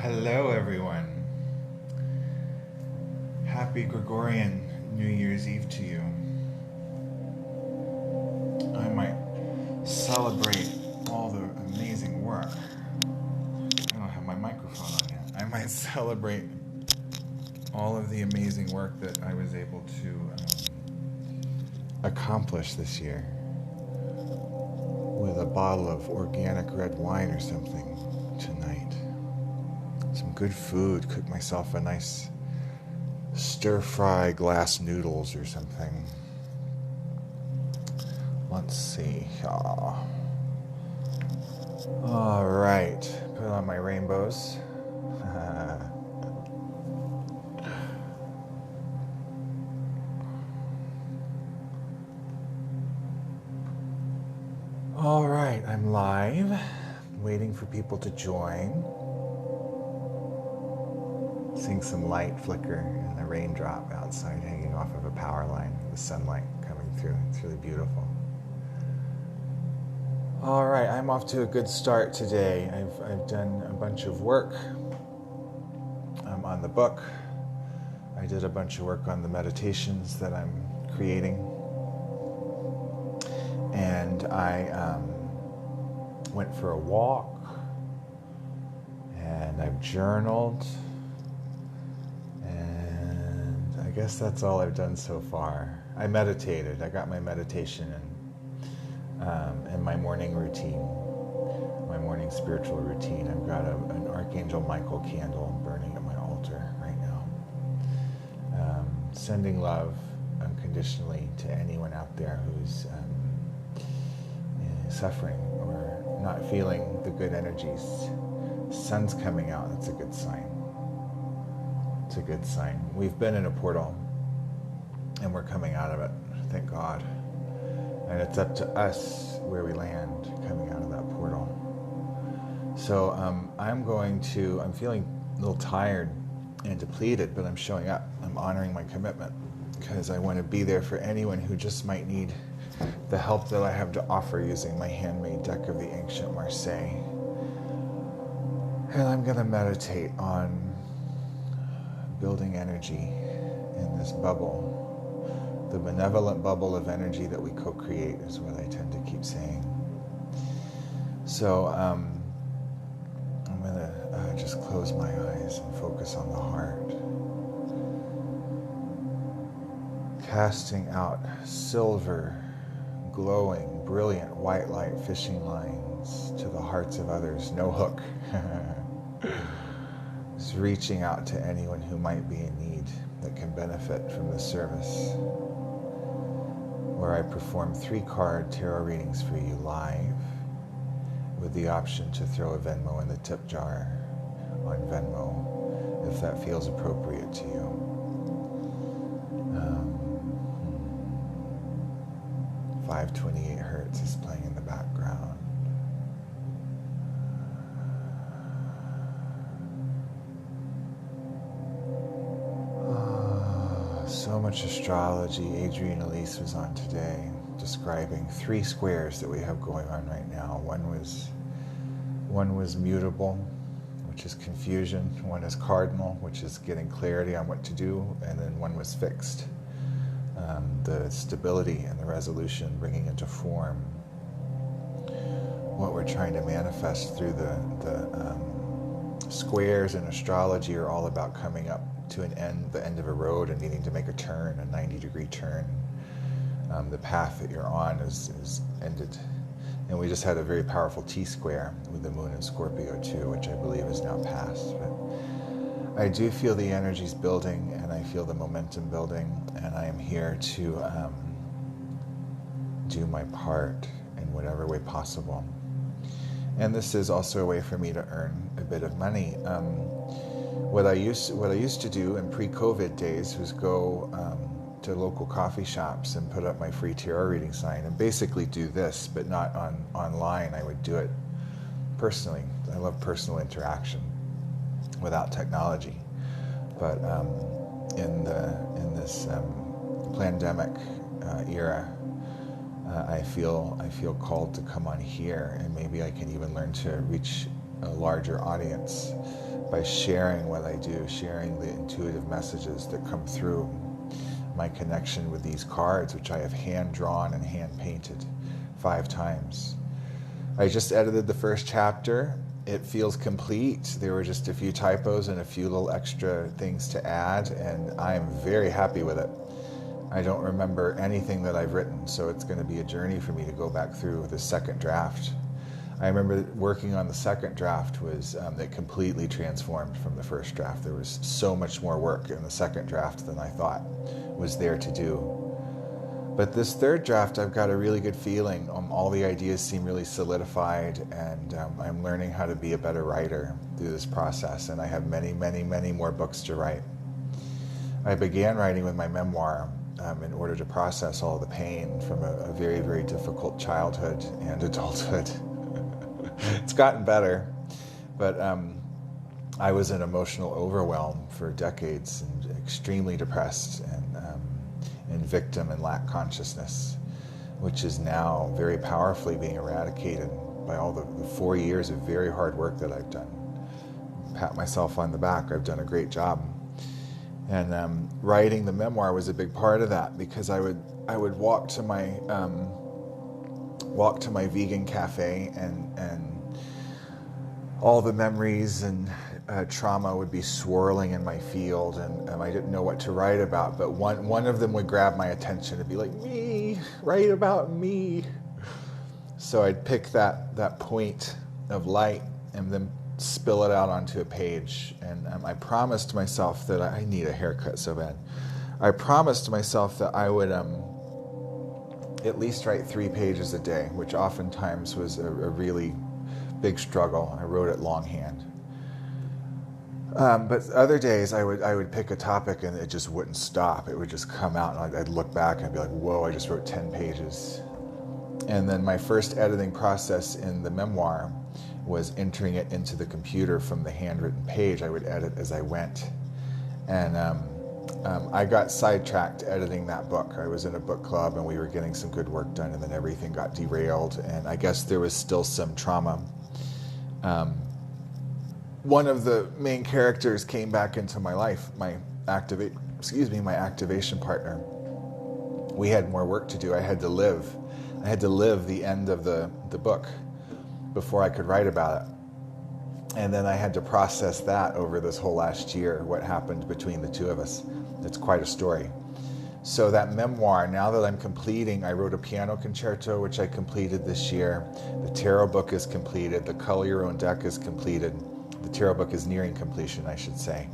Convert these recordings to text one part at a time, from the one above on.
Hello everyone. Happy Gregorian New Year's Eve to you. I might celebrate all the amazing work. I don't have my microphone on yet. I might celebrate all of the amazing work that I was able to accomplish this year with a bottle of organic red wine or something tonight. Some good food. Cook myself a nice stir-fry glass noodles or something. Let's see. All right. Put on my rainbows. All right, I'm live, waiting for people to join. Seeing some light flicker and a raindrop outside hanging off of a power line, the sunlight coming through. It's really beautiful. All right, I'm off to a good start today. I've done a bunch of work on the book. I did a bunch of work on the meditations that I'm creating. And I went for a walk, and I've journaled, and I guess that's all I've done so far. I meditated. I got my meditation in my morning routine, my morning spiritual routine. I've got an Archangel Michael candle burning at my altar right now, sending love unconditionally to anyone out there who's suffering or not feeling the good energies. Sun's coming out. That's a good sign. It's a good sign. We've been in a portal and we're coming out of it. Thank God. And it's up to us where we land coming out of that portal. So I'm feeling a little tired and depleted, but I'm showing up. I'm honoring my commitment because I want to be there for anyone who just might need the help that I have to offer using my handmade deck of the Ancient Marseille. And I'm going to meditate on building energy in this bubble. The benevolent bubble of energy that we co-create is what I tend to keep saying. So I'm going to just close my eyes and focus on the heart. Casting out silver, glowing, brilliant white light fishing lines to the hearts of others. No hook. Just reaching out to anyone who might be in need that can benefit from this service, where I perform 3-card tarot readings for you live with the option to throw a Venmo in the tip jar on Venmo if that feels appropriate to you. 528 hertz is playing in the background. So much astrology. Adrienne Elise was on today describing 3 squares that we have going on right now. One was mutable, which is confusion. One is cardinal, which is getting clarity on what to do. And then one was fixed. The stability and the resolution, bringing into form what we're trying to manifest through the squares in astrology are all about coming up to the end of a road and needing to make a turn, a 90-degree turn. The path that you're on is ended. And we just had a very powerful T-square with the moon in Scorpio too, which I believe is now past. But I do feel the energies building, and I feel the momentum building, and I am here to do my part in whatever way possible. And this is also a way for me to earn a bit of money. What I used to do in pre-COVID days was go to local coffee shops and put up my free tarot reading sign and basically do this, but not online. I would do it personally. I love personal interaction without technology. But in this pandemic era, I feel called to come on here, and maybe I can even learn to reach a larger audience by sharing what I do, sharing the intuitive messages that come through, my connection with these cards, which I have hand-drawn and hand-painted 5 times. I just edited the first chapter. It feels complete. There were just a few typos and a few little extra things to add, and I am very happy with it. I don't remember anything that I've written, so it's going to be a journey for me to go back through the second draft. I remember working on the second draft was it completely transformed from the first draft. There was so much more work in the second draft than I thought was there to do. But this third draft, I've got a really good feeling. All the ideas seem really solidified, and I'm learning how to be a better writer through this process, and I have many, many, many more books to write. I began writing with my memoir in order to process all the pain from a very, very difficult childhood and adulthood. It's gotten better, but I was in emotional overwhelm for decades and extremely depressed and victim and lack consciousness, which is now very powerfully being eradicated by all the 4 years of very hard work that I've done. Pat myself on the back. I've done a great job. And writing the memoir was a big part of that, because I would walk to my vegan cafe, and all the memories and trauma would be swirling in my field, and I didn't know what to write about. But one of them would grab my attention and be like, "Me, write about me." So I'd pick that point of light and then spill it out onto a page. And I promised myself that I need a haircut so bad. I promised myself that I would at least write 3 pages a day, which oftentimes was a really big struggle. I wrote it longhand. But other days I would pick a topic and it just wouldn't stop. It would just come out, and I'd look back and I'd be like, whoa, I just wrote 10 pages. And then my first editing process in the memoir was entering it into the computer from the handwritten page. I would edit as I went. And I got sidetracked editing that book. I was in a book club and we were getting some good work done, and then everything got derailed. And I guess there was still some trauma. One of the main characters came back into my life, my activation partner. We had more work to do. I had to live the end of the book before I could write about it. And then I had to process that over this whole last year, what happened between the two of us. It's quite a story. So that memoir, now that I'm completing, I wrote a piano concerto, which I completed this year. The tarot book is completed. The Color Your Own deck is completed. The tarot book is nearing completion, I should say.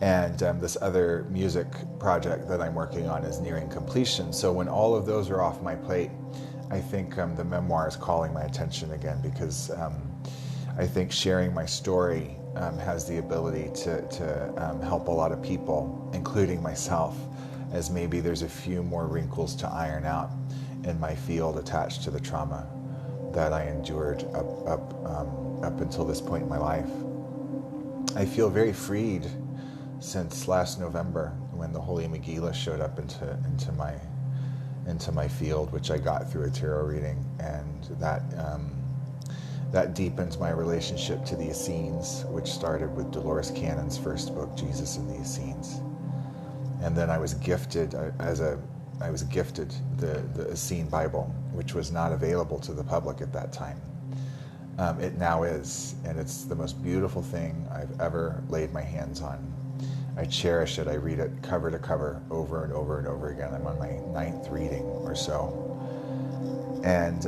And this other music project that I'm working on is nearing completion. So when all of those are off my plate, I think the memoir is calling my attention again, because I think sharing my story has the ability to help a lot of people, including myself, as maybe there's a few more wrinkles to iron out in my field attached to the trauma that I endured up until this point in my life. I feel very freed since last November, when the Holy Megillah showed up into my field, which I got through a tarot reading, and that deepened my relationship to the Essenes, which started with Dolores Cannon's first book, Jesus and the Essenes. And then I was gifted the Essene Bible, which was not available to the public at that time. It now is, and it's the most beautiful thing I've ever laid my hands on. I cherish it. I read it cover to cover over and over and over again. I'm on my 9th reading or so. And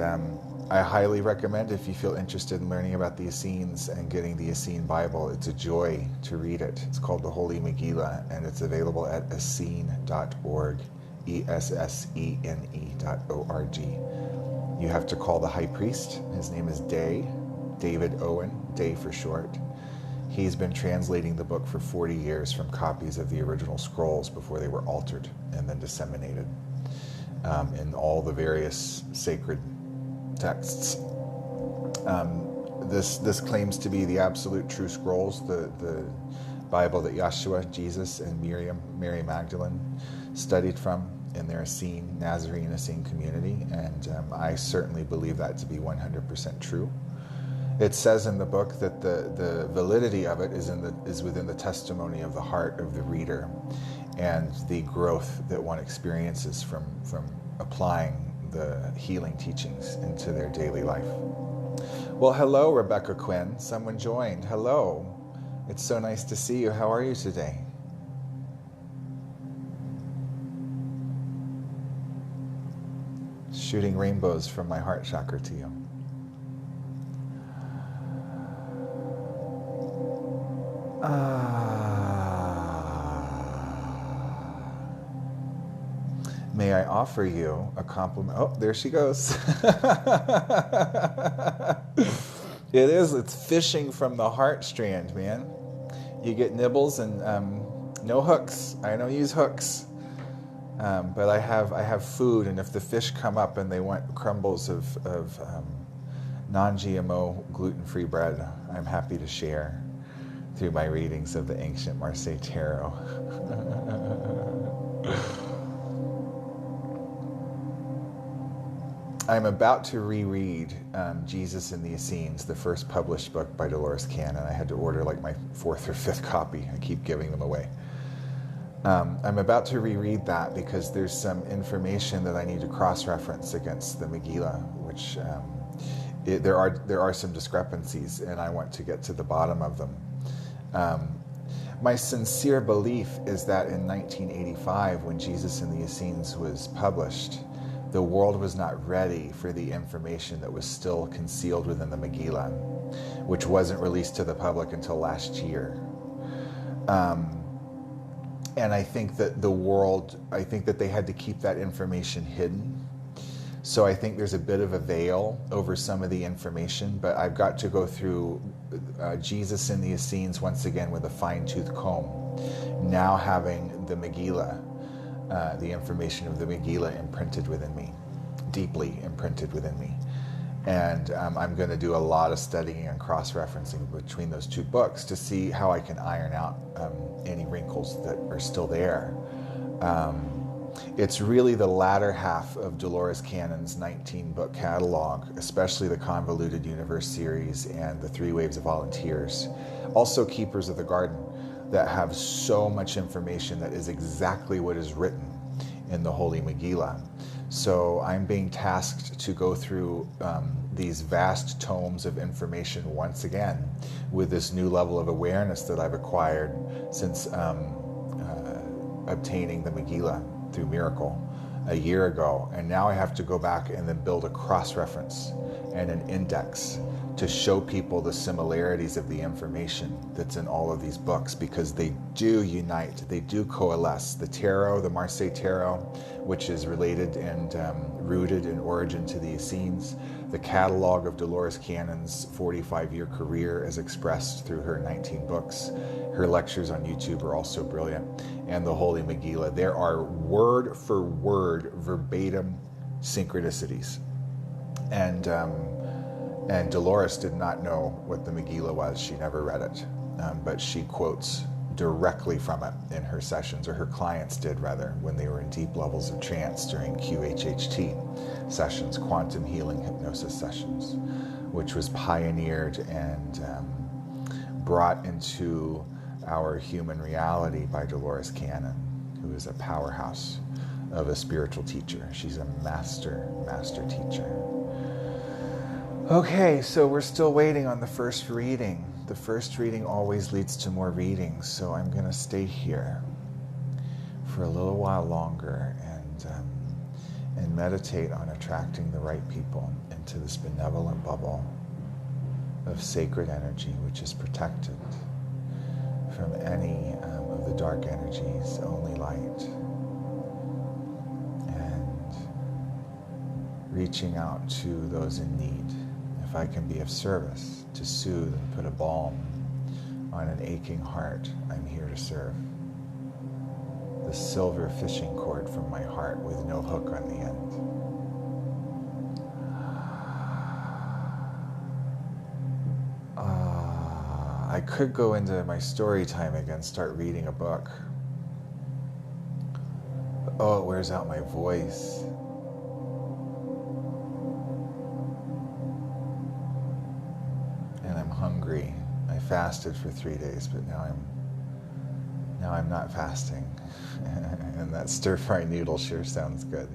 I highly recommend, if you feel interested in learning about the Essenes and getting the Essene Bible, it's a joy to read it. It's called the Holy Megillah, and it's available at essene.org, ESSENE.org. You have to call the high priest. His name is David Owen, Day for short. He's been translating the book for 40 years from copies of the original scrolls before they were altered and then disseminated in all the various sacred texts. This claims to be the absolute true scrolls, the Bible that Yeshua, Jesus, and Mary Magdalene studied from in their Nazarene Essene community, and I certainly believe that to be 100% true. It says in the book that the validity of it is within the testimony of the heart of the reader, and the growth that one experiences from applying the healing teachings into their daily life. Well, hello, Rebecca Quinn. Someone joined. Hello. It's so nice to see you. How are you today? Shooting rainbows from my heart chakra to you. May I offer you a compliment? Oh, there she goes. It's fishing from the heart strand, man. You get nibbles and no hooks. I don't use hooks. But I have food, and if the fish come up and they want crumbles of non-GMO gluten-free bread, I'm happy to share through my readings of the ancient Marseille Tarot. I'm about to reread Jesus and the Essenes, the first published book by Dolores Cannon. I had to order like my 4th or 5th copy. I keep giving them away. I'm about to reread that because there's some information that I need to cross-reference against the Megillah, which there are some discrepancies, and I want to get to the bottom of them. My sincere belief is that in 1985, when Jesus and the Essenes was published, the world was not ready for the information that was still concealed within the Megillah, which wasn't released to the public until last year. And I think that they had to keep that information hidden. So I think there's a bit of a veil over some of the information, but I've got to go through Jesus and the Essenes once again with a fine-tooth comb, now having the Megillah, the information of the Megillah imprinted within me, deeply imprinted within me. And I'm going to do a lot of studying and cross-referencing between those two books to see how I can iron out any wrinkles that are still there. It's really the latter half of Dolores Cannon's 19-book catalog, especially the Convoluted Universe series and the 3 Waves of Volunteers. Also Keepers of the Garden, that have so much information that is exactly what is written in the Holy Megillah. So I'm being tasked to go through these vast tomes of information once again with this new level of awareness that I've acquired since obtaining the Megillah through miracle a year ago. And now I have to go back and then build a cross-reference and an index to show people the similarities of the information that's in all of these books, because they do unite, they do coalesce. The tarot, the Marseille Tarot, which is related and rooted in origin to the Essenes, the catalog of Dolores Cannon's 45-year career as expressed through her 19 books. Her lectures on YouTube are also brilliant. And the Holy Megillah. There are word for word, verbatim synchronicities. And Dolores did not know what the Megillah was. She never read it. But she quotes directly from it in her sessions, or her clients did rather, when they were in deep levels of trance during QHHT sessions, quantum healing hypnosis sessions, which was pioneered and brought into our human reality by Dolores Cannon, who is a powerhouse of a spiritual teacher. She's a master teacher. Okay, so we're still waiting on the first reading. The first reading always leads to more readings, so I'm going to stay here for a little while longer and meditate on attracting the right people into this benevolent bubble of sacred energy, which is protected from any of the dark energies, only light. And reaching out to those in need. If I can be of service to soothe and put a balm on an aching heart, I'm here to serve. The silver fishing cord from my heart with no hook on the end. I could go into my story time again, start reading a book. But, oh, it wears out my voice. hungry. I fasted for 3 days, but now I'm not fasting. And that stir-fry noodle sure sounds good.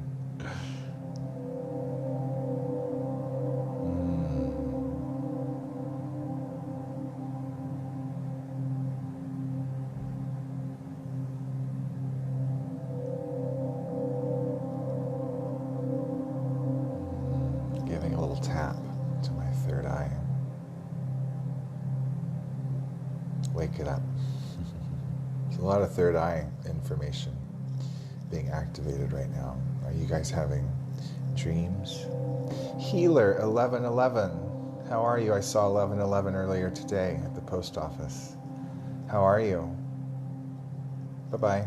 Giving a little tap to my third eye. Wake it up. There's a lot of third eye information being activated right now. Are you guys having dreams? Healer 1111. How are you? I saw 1111 earlier today at the post office. How are you? Bye-bye.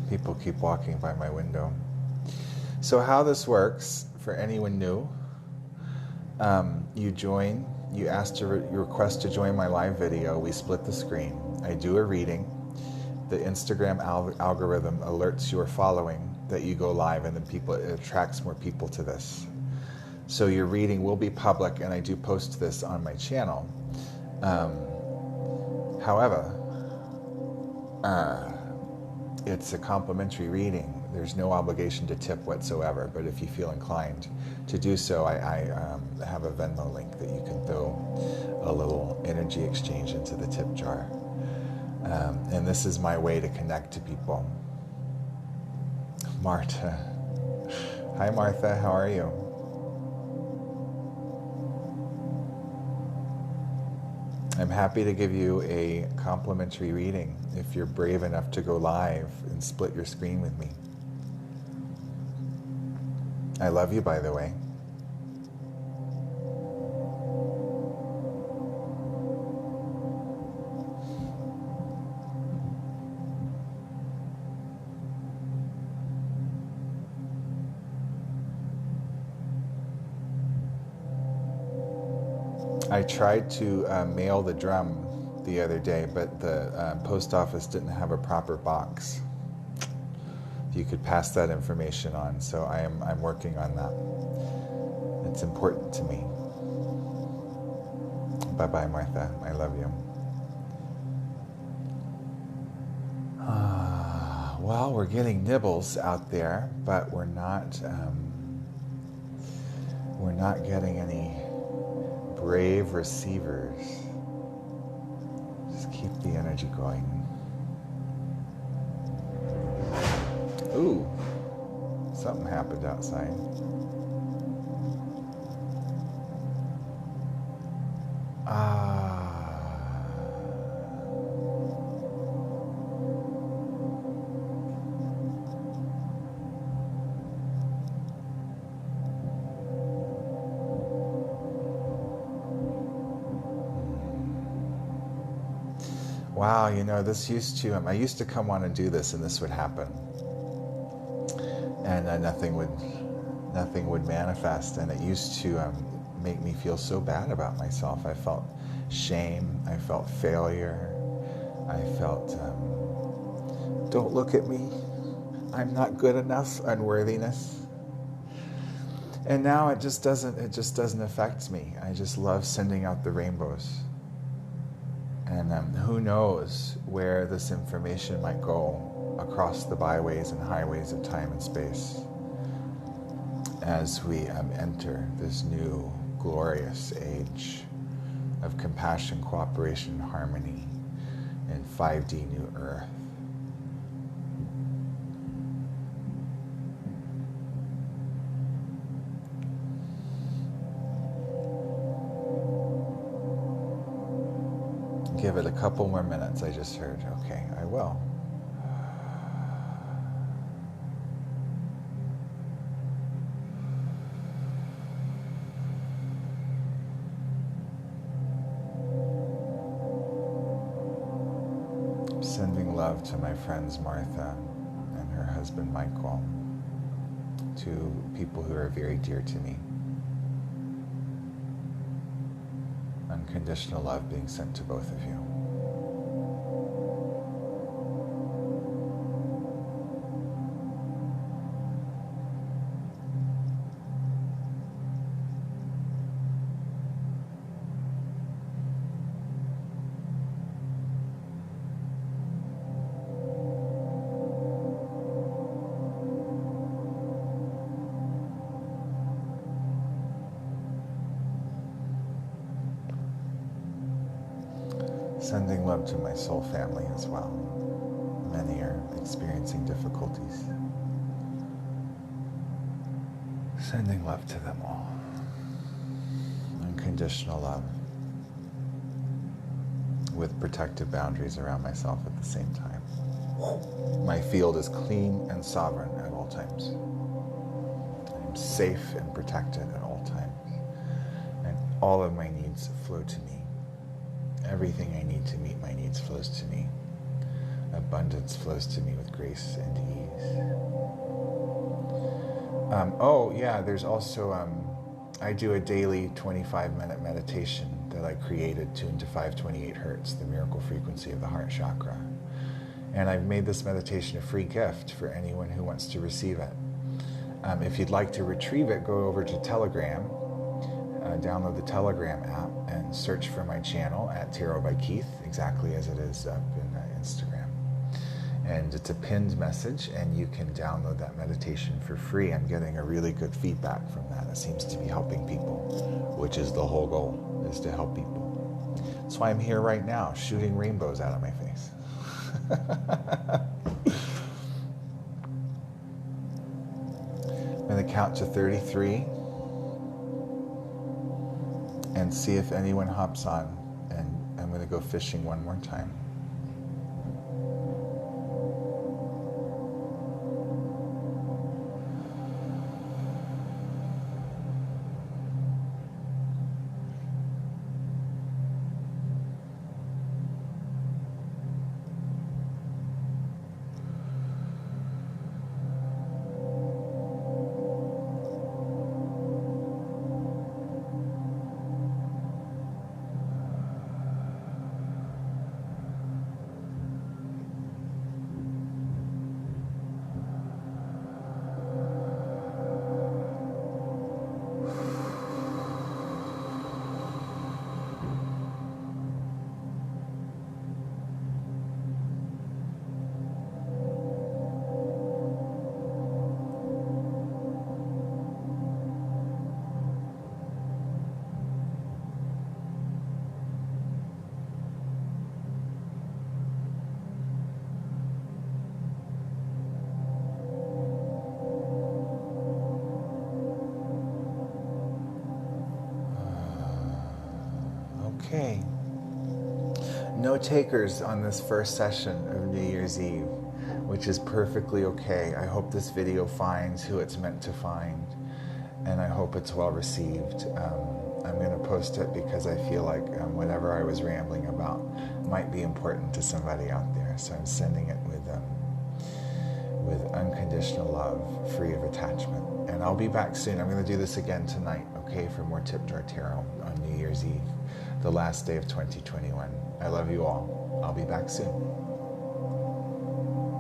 People keep walking by my window. So how this works, for anyone new, you ask to you request to join my live video. We split the screen. I do a reading. The Instagram algorithm alerts you are following that you go live, and then it attracts more people to this. So your reading will be public, and I do post this on my channel. However, it's a complimentary reading. There's no obligation to tip whatsoever, but if you feel inclined to do so, I have a Venmo link that you can throw a little energy exchange into the tip jar. And this is my way to connect to people. Martha. Hi, Martha. How are you? I'm happy to give you a complimentary reading if you're brave enough to go live and split your screen with me. I love you, by the way. I tried to mail the drum the other day, but the post office didn't have a proper box. If you could pass that information on, so I'm working on that. It's important to me. Bye-bye, Martha. I love you. Well, we're getting nibbles out there, but we're not getting any brave receivers. Just keep the energy going. Ooh, something happened outside. Wow, this I used to come on and do this, and this would happen. And nothing would manifest, and it used to make me feel so bad about myself. I felt shame, I felt failure, I felt, don't look at me, I'm not good enough, unworthiness. And now it just doesn't affect me. I just love sending out the rainbows. And who knows where this information might go across the byways and highways of time and space as we enter this new glorious age of compassion, cooperation, harmony, and 5D New Earth. Give it a couple more minutes, I just heard. Okay, I will. Sending love to my friends Martha and her husband Michael, to people who are very dear to me. unconditional love being sent to both of you. Sending love to my soul family as well. Many are experiencing difficulties. Sending love to them all. Unconditional love with protective boundaries around myself at the same time. My field is clean and sovereign at all times. I am safe and protected at all times. And all of my needs flow to me. Everything I need to meet my needs flows to me. Abundance flows to me with grace and ease. There's also, I do a daily 25-minute meditation that I created tuned to 528 hertz, the miracle frequency of the heart chakra. And I've made this meditation a free gift for anyone who wants to receive it. If you'd like to retrieve it, go over to Telegram. Download the Telegram app and search for my channel at Tarot by Keith, exactly as it is up in Instagram. And it's a pinned message, and you can download that meditation for free. I'm getting a really good feedback from that. It seems to be helping people, which is the whole goal, is to help people. That's why I'm here right now, shooting rainbows out of my face. I'm going to count to 33. And see if anyone hops on, and I'm going to go fishing one more time. Okay. No takers on this first session of New Year's Eve, which is perfectly okay. I hope this video finds who it's meant to find, and I hope it's well received. I'm going to post it because I feel like whatever I was rambling about might be important to somebody out there. So I'm sending it with unconditional love, free of attachment. And I'll be back soon. I'm going to do this again tonight, okay, for more Tip Jar Tarot on New Year's Eve, the last day of 2021. I love you all. I'll be back soon.